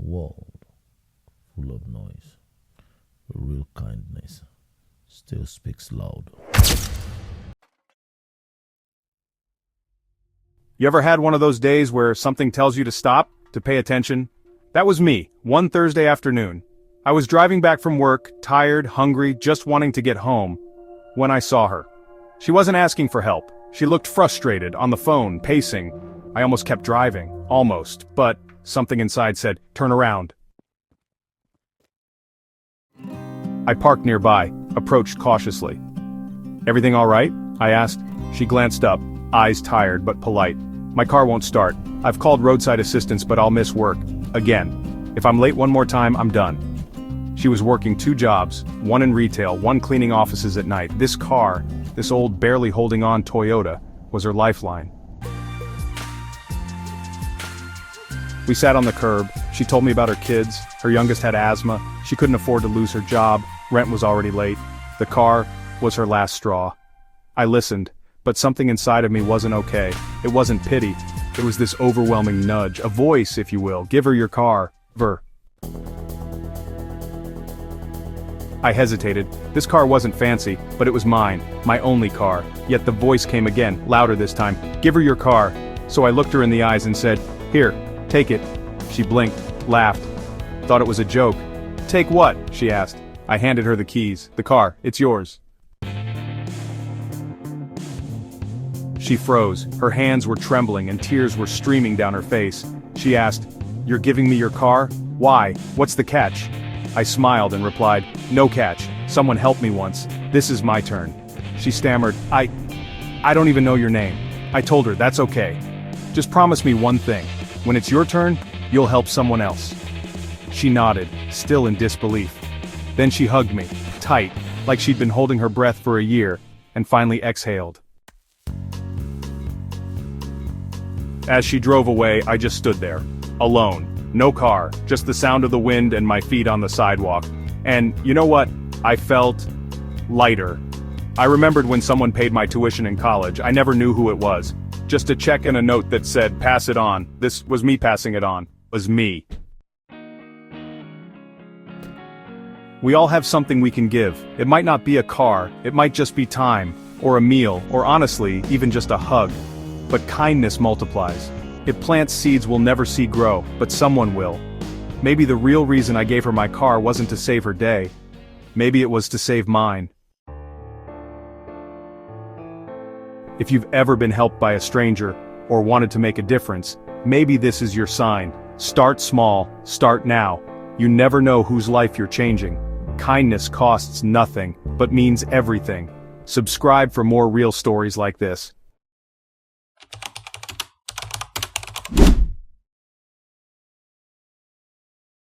world full of noise, real kindness still speaks loud. You ever had one of those days where something tells you to stop, to pay attention? That was me, one Thursday afternoon. I was driving back from work, tired, hungry, just wanting to get home, when I saw her. She wasn't asking for help. She looked frustrated, on the phone, pacing. I almost kept driving, almost, but something inside said, "Turn around." I parked nearby, approached cautiously. "Everything all right?" I asked. She glanced up, eyes tired but polite. "My car won't start. I've called roadside assistance but I'll miss work. Again. If I'm late one more time, I'm done." She was working 2 jobs, one in retail, one cleaning offices at night. This car, this old barely holding on Toyota, was her lifeline. We sat on the curb. She told me about her kids. Her youngest had asthma. She couldn't afford to lose her job. Rent was already late. The car was her last straw. I listened, but something inside of me wasn't okay. It wasn't pity. It was this overwhelming nudge, a voice, if you will. "Give her your car. Ver." I hesitated. This car wasn't fancy, but it was mine, my only car. Yet the voice came again, louder this time. "Give her your car." So I looked her in the eyes and said, "Here, take it." She blinked, laughed. Thought it was a joke. "Take what?" she asked. I handed her the keys. "The car, it's yours." She froze. Her hands were trembling and tears were streaming down her face. She asked, "You're giving me your car? Why? What's the catch?" I smiled and replied, "No catch. Someone helped me once. This is my turn." She stammered, I don't even know your name." I told her, "That's okay. Just promise me one thing. When it's your turn, you'll help someone else." She nodded, still in disbelief. Then she hugged me, tight, like she'd been holding her breath for a year, and finally exhaled. As she drove away, I just stood there, alone. No car, just the sound of the wind and my feet on the sidewalk. And, you know what? I felt lighter. I remembered when someone paid my tuition in college. I never knew who it was. Just a check and a note that said, "Pass it on." This was me passing it on. Was me. We all have something we can give. It might not be a car, it might just be time, or a meal, or honestly, even just a hug. But kindness multiplies. It plants seeds we'll never see grow, but someone will. Maybe the real reason I gave her my car wasn't to save her day. Maybe it was to save mine. If you've ever been helped by a stranger, or wanted to make a difference, maybe this is your sign. Start small, start now. You never know whose life you're changing. Kindness costs nothing, but means everything. Subscribe for more real stories like this.